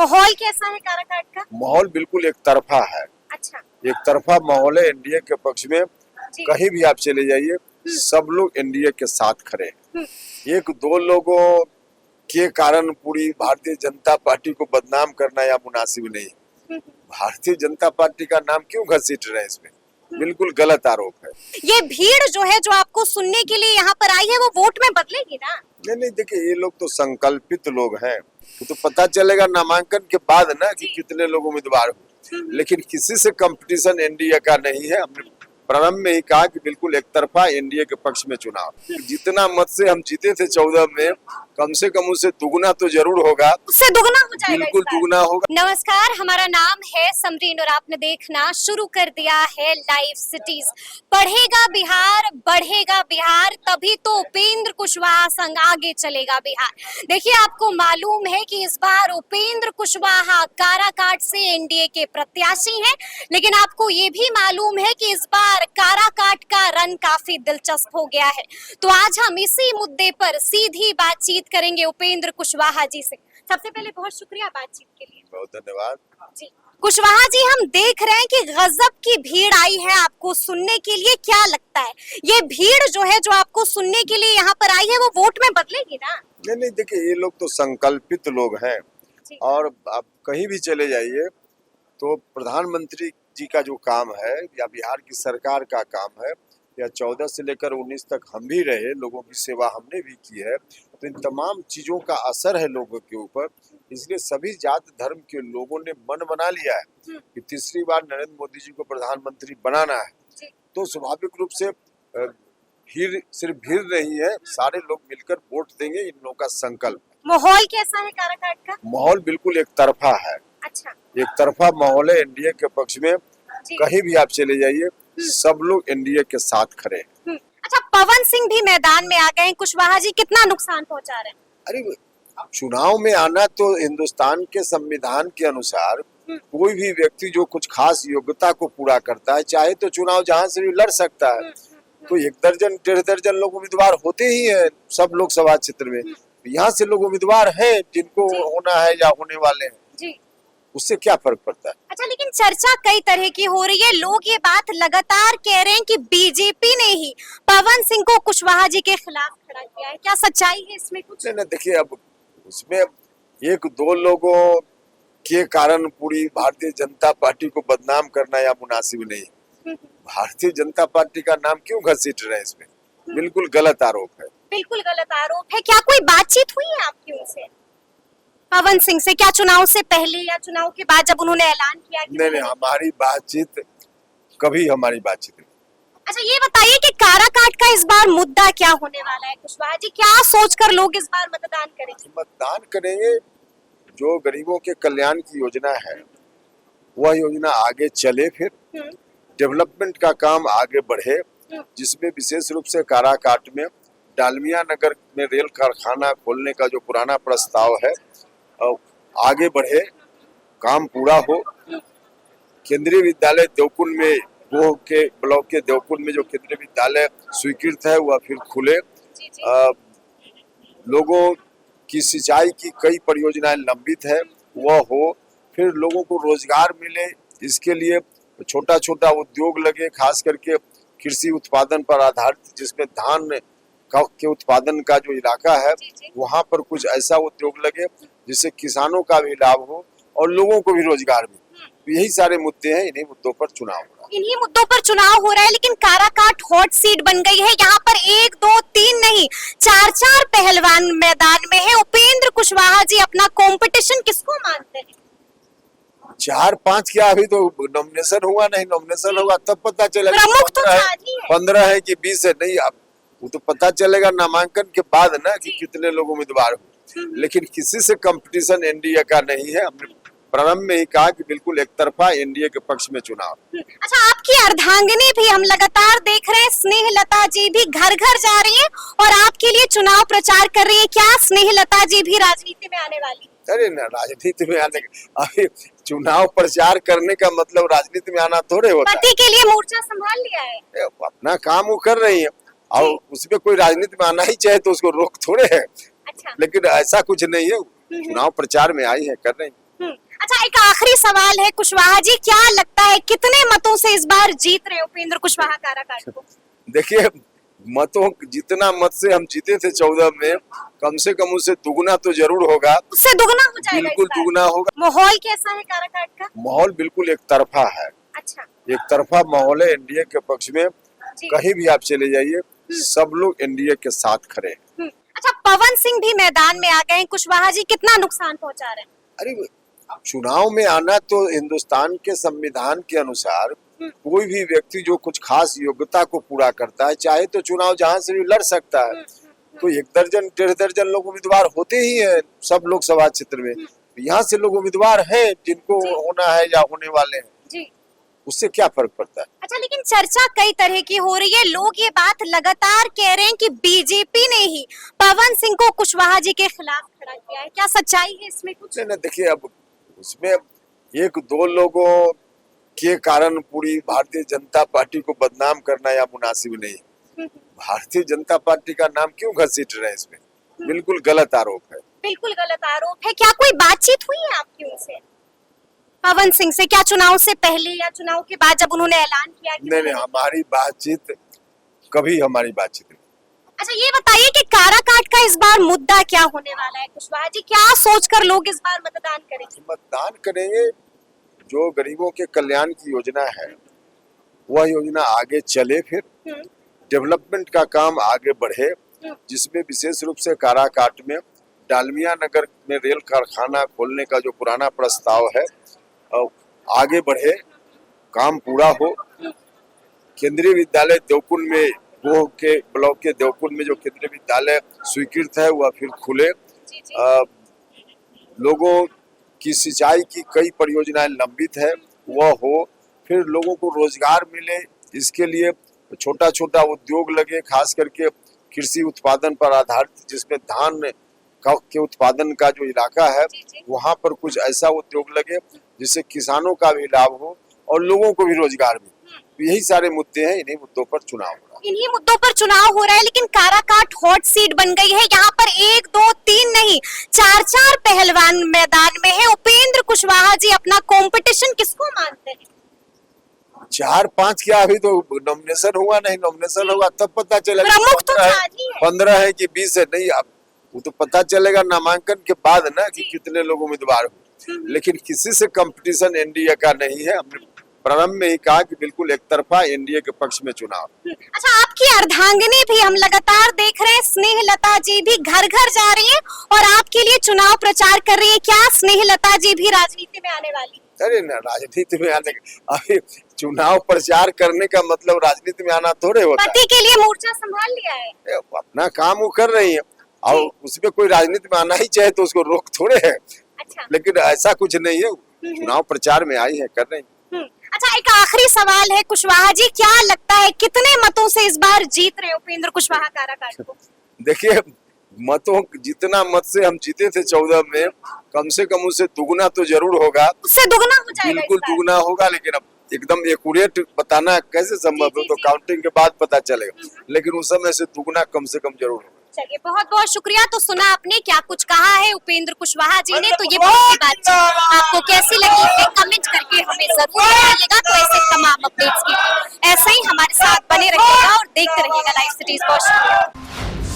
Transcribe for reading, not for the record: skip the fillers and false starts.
माहौल कैसा है काराकाट का? माहौल बिल्कुल एक तरफा है। अच्छा। एक तरफा माहौल है एनडीए के पक्ष में। जी। कहीं भी आप चले जाइए, सब लोग एनडीए के साथ खड़े हैं। एक दो लोगों के कारण पूरी भारतीय जनता पार्टी को बदनाम करना या मुनासिब नहीं। भारतीय जनता पार्टी का नाम क्यों घसीट रहे हैं इसमें? बिल्कुल गलत आरोप है। ये भीड़ जो है जो आपको सुनने के लिए यहाँ पर आई है वो वोट में बदलेगी ना? नहीं, देखिए ये लोग तो संकल्पित लोग हैं। वो तो पता चलेगा नामांकन के बाद ना कि कितने लोग उम्मीदवार हो। लेकिन किसी से कंपटीशन एनडीए का नहीं है। हमने प्रारंभ में ही कहा कि बिल्कुल एक तरफा एनडीए के पक्ष में चुनाव। जितना मत से हम जीते थे 14 में, कम से कम उससे दुगना तो जरूर होगा। उससे दुगना हो जाएगा। बिल्कुल दुगना होगा। नमस्कार, हमारा नाम है समरीन और आपने देखना शुरू कर दिया है लाइव सिटीज। पढ़ेगा बिहार, बढ़ेगा बिहार, तभी तो उपेंद्र कुशवाहा संग आगे चलेगा बिहार। देखिए, आपको मालूम है कि इस बार उपेंद्र कुशवाहा काराकाट से एनडीए के प्रत्याशी हैं, लेकिन आपको ये भी मालूम है कि इस बार काराकाट का रन काफी दिलचस्प हो गया है। तो आज हम इसी मुद्दे पर सीधी बातचीत करेंगे उपेंद्र कुशवाहा जी से। सबसे पहले बहुत शुक्रिया बातचीत के लिए। बहुत धन्यवाद जी। कुशवाहा जी, हम देख रहे हैं कि गजब की भीड़ आई है आपको सुनने के लिए। क्या लगता है ये भीड़ जो है जो आपको सुनने के लिए यहाँ पर आई है वो वोट में बदलेगी ना? नहीं, देखिए ये लोग तो संकल्पित लोग हैं। और आप कहीं भी चले जाइए तो प्रधानमंत्री जी का जो काम है या बिहार की सरकार का काम है, या 14 से लेकर 19 तक हम भी रहे, लोगों की सेवा हमने भी की है, तो इन तमाम चीजों का असर है लोगों के ऊपर। इसलिए सभी जात धर्म के लोगों ने मन बना लिया है कि तीसरी बार नरेंद्र मोदी जी को प्रधानमंत्री बनाना है। तो स्वाभाविक रूप से भीड़ सिर्फ भीड़ नहीं है, सारे लोग मिलकर वोट देंगे, इन लोगों का संकल्प। माहौल कैसा है काराकाट का? माहौल बिल्कुल एक तरफा है। अच्छा। एक तरफा माहौल है एनडीए के पक्ष में। कहीं भी आप चले जाइए, सब लोग एनडीए के साथ खड़े हैं। अच्छा, पवन सिंह भी मैदान में आ गए हैं। कुशवाहा जी कितना नुकसान पहुंचा रहे हैं? अरे, चुनाव में आना तो हिंदुस्तान के संविधान के अनुसार कोई भी व्यक्ति जो कुछ खास योग्यता को पूरा करता है, चाहे तो चुनाव जहां से भी लड़ सकता है। तो 1 दर्जन 1.5 दर्जन लोग उम्मीदवार होते ही हैं सब लोकसभा क्षेत्र में। यहाँ से लोग उम्मीदवार हैं जिनको होना है या होने वाले हैं। उससे क्या फर्क पड़ता है? अच्छा, लेकिन चर्चा कई तरह की हो रही है। लोग ये बात लगातार कह रहे हैं कि बीजेपी ने ही पवन सिंह को कुशवाहा जी के खिलाफ खड़ा किया है। क्या सच्चाई है इसमें कुछ? नहीं, देखिए अब उसमें एक दो लोगों के कारण पूरी भारतीय जनता पार्टी को बदनाम करना या मुनासिब नहीं। भारतीय जनता पार्टी का नाम क्यों घसीट रहे हैं इसमें? बिल्कुल गलत आरोप है। बिल्कुल गलत आरोप है। क्या कोई बातचीत हुई है आपकी उनसे, पवन सिंह से? क्या चुनाव से पहले या चुनाव के बाद जब उन्होंने ऐलान किया कि नहीं, हमारी बातचीत कभी हमारी बातचीत नहीं। अच्छा, ये बताइए कि काराकाट का इस बार मुद्दा क्या होने वाला है कुशवाहा जी? क्या सोचकर लोग इस बार मतदान करेंगे? मतदान करेंगे, जो गरीबों के कल्याण की योजना है वह योजना आगे चले, फिर डेवलपमेंट का काम आगे बढ़े, जिसमें विशेष रूप से काराकाट में डालमिया नगर में रेल कारखाना खोलने का जो पुराना प्रस्ताव है आगे बढ़े, काम पूरा हो। केंद्रीय विद्यालय देवकुंड में, वो के ब्लॉक के देवकुंड में जो केंद्रीय विद्यालय स्वीकृत है वह फिर खुले। लोगों की सिंचाई की कई परियोजनाएं लंबित है, वह हो। फिर लोगों को रोजगार मिले, इसके लिए छोटा छोटा उद्योग लगे, खास करके कृषि उत्पादन पर आधारित, जिसमें धान के उत्पादन का जो इलाका है वहाँ पर कुछ ऐसा उद्योग लगे जिससे किसानों का भी लाभ हो और लोगों को भी रोजगार मिले। तो यही सारे मुद्दे हैं, इन्हीं मुद्दों पर चुनाव हो रहा है। इन्हीं मुद्दों पर चुनाव हो रहा है, लेकिन काराकाट हॉट सीट बन गई है। यहाँ पर 1, 2, 3 नहीं, 4 पहलवान मैदान में है। उपेंद्र कुशवाहा जी अपना कंपटीशन किसको मानते हैं? 4-5 क्या, अभी तो नॉमिनेशन हुआ नहीं। नॉमिनेशन होगा तब पता चलेगा। प्रमुख तो 15 है कि 20 है, नहीं अब वो तो पता चलेगा नामांकन के बाद ना कि कितने लोग उम्मीदवार हो। लेकिन किसी से कंपटीशन एनडीए का नहीं है। हमने प्रारंभ में ही कहा कि बिल्कुल एक तरफा एनडीए के पक्ष में चुनाव। अच्छा, आपकी अर्धांगिनी भी हम लगातार देख रहे हैं, स्नेहलता जी भी घर घर जा रही है और आपके लिए चुनाव प्रचार कर रही है। क्या स्नेहलता जी भी राजनीति में आने वाली? अरे ना, राजनीति में आने, अभी चुनाव प्रचार करने का मतलब राजनीति में आना थोड़े होता है। पति के लिए मोर्चा संभाल लिया है, अपना काम वो कर रही है और उसमें कोई राजनीति में आना ही चाहे तो उसको रोक थोड़े है। अच्छा। लेकिन ऐसा कुछ नहीं है, चुनाव प्रचार में आई है, कर रही है। अच्छा, एक आखिरी सवाल है कुशवाहा जी, क्या लगता है कितने मतों से इस बार जीत रहे उपेंद्र कुशवाहा काराकाट को? देखिए, मतों जितना मत से हम जीते थे 14 में, कम से कम उससे दुगना तो जरूर होगा। उससे दुगना हो जाएगा बिल्कुल इस बार? दुगना होगा। माहौल कैसा है काराकाट का? माहौल बिल्कुल एक तरफा है। अच्छा एक तरफा माहौल है एनडीए के पक्ष में। जी। कहीं भी आप चले जाइए, सब लोग एनडीए के साथ खड़े हैं। अच्छा, पवन सिंह भी मैदान में आ गए हैं, कुशवाहा जी कितना नुकसान पहुंचा रहे हैं? अरे, चुनाव में आना तो हिंदुस्तान के संविधान के अनुसार कोई भी व्यक्ति जो कुछ खास योग्यता को पूरा करता है, चाहे तो चुनाव जहां से भी लड़ सकता है। तो 1 दर्जन 1.5 दर्जन लोग उम्मीदवार होते ही हैं सब लोकसभा क्षेत्र में। यहाँ से लोग उम्मीदवार हैं जिनको होना है या होने वाले हैं जी। उससे क्या फर्क पड़ता है? अच्छा, लेकिन चर्चा कई तरह की हो रही है, लोग ये बात लगातार कह रहे हैं कि बीजेपी ने ही पवन सिंह को कुशवाहा जी के खिलाफ खड़ा किया है, क्या सच्चाई है इसमें कुछ? नहीं, देखिए, अब उसमें 1-2 लोगों के कारण पूरी भारतीय जनता पार्टी को बदनाम करना या मुनासिब नहीं। भारतीय जनता पार्टी का नाम क्यों घसीट रहे हैं इसमें? बिल्कुल गलत आरोप है। बिल्कुल गलत आरोप है। क्या कोई बातचीत हुई है आपकी उनसे, पवन सिंह से? क्या चुनाव से पहले या चुनाव के बाद जब उन्होंने ऐलान किया कि नहीं, हमारी बातचीत कभी हमारी बातचीत नहीं। अच्छा, ये बताइए कि काराकाट का इस बार मुद्दा क्या होने वाला है कुशवाहा जी? क्या सोचकर लोग इस बार मतदान करेंगे? मतदान करेंगे, जो गरीबों के कल्याण की योजना है वह योजना आगे चले, फिर डेवलपमेंट का काम आगे बढ़े, जिसमें विशेष रूप से काराकाट में डालमिया नगर में रेल कारखाना खोलने का जो पुराना प्रस्ताव है आगे बढ़े, काम पूरा हो। केंद्रीय विद्यालय देवकुंड में, वो के ब्लॉक के देवकुंड में जो केंद्रीय विद्यालय स्वीकृत है वह फिर खुले। लोगों की सिंचाई की कई परियोजनाएं लंबित है, वह हो, फिर लोगों को रोजगार मिले, इसके लिए छोटा छोटा उद्योग लगे, खास करके कृषि उत्पादन पर आधारित, जिसमें धान के उत्पादन का जो इलाका है वहां पर कुछ ऐसा उद्योग लगे जिससे किसानों का भी लाभ हो और लोगों को भी रोजगार मिले। यही सारे मुद्दे हैं, इन्हीं मुद्दों पर चुनाव हो रहा है। इन्हीं मुद्दों पर चुनाव हो रहा है, लेकिन काराकाट हॉट सीट बन गई है। यहाँ पर 1, 2, 3 नहीं, 4 पहलवान मैदान में है। उपेंद्र कुशवाहा जी अपना कंपटीशन किसको मानते हैं? 4-5 क्या, अभी तो नॉमिनेशन हुआ नहीं, नॉमिनेशन होगा तब पता चलेगा। प्रमुख तो 4 ही है। 15 है कि 20 है, नहीं, अब वो तो पता चलेगा नामांकन के बाद ना कि कितने लोग उम्मीदवार हो। लेकिन किसी से कंपटीशन एनडीए का नहीं है। हमने प्रारंभ में ही कहा कि बिल्कुल एक तरफा एनडीए के पक्ष में चुनाव। अच्छा, आपकी अर्धांगिनी भी हम लगातार देख रहे हैं, स्नेहलता जी भी घर घर जा रही है और आपके लिए चुनाव प्रचार कर रही है। क्या स्नेहलता जी भी राजनीति में आने वाली? अरे ना, राजनीति में आने, अभी चुनाव प्रचार करने का मतलब राजनीति में आना थोड़े होता है। पति के लिए मोर्चा संभाल लिया है, अपना काम वो कर रही है और उसमें कोई राजनीति में आना ही चाहे तो उसको रोक थोड़े है। अच्छा, लेकिन ऐसा कुछ नहीं है, चुनाव प्रचार में आई है, कर रही है। अच्छा, एक आखिरी सवाल है कुशवाहा जी, क्या लगता है कितने मतों से इस बार जीत रहे उपेंद्र कुशवाहा काराकाट को? देखिए, मतों जितना मत से हम जीते थे 14 में, कम से कम उससे दुगना तो जरूर होगा। उससे दुगना हो जाएगा? बिल्कुल दुगना होगा, लेकिन अब एकदम एक्यूरेट बताना कैसे संभव है, तो काउंटिंग के बाद पता चलेगा, लेकिन उस समय से दुगना कम से कम जरूर होगा। चलिए, बहुत बहुत शुक्रिया। तो सुना आपने क्या कुछ कहा है उपेंद्र कुशवाहा जी ने, तो ये बहुत बात आपको कैसी लगी है कमेंट करके हमें जरूर बताइएगा। तो ऐसे तमाम अपडेट्स के लिए ऐसे ही हमारे साथ बने रहिएगा और देखते रहिएगा लाइव सिटीज। बहुत शुक्रिया।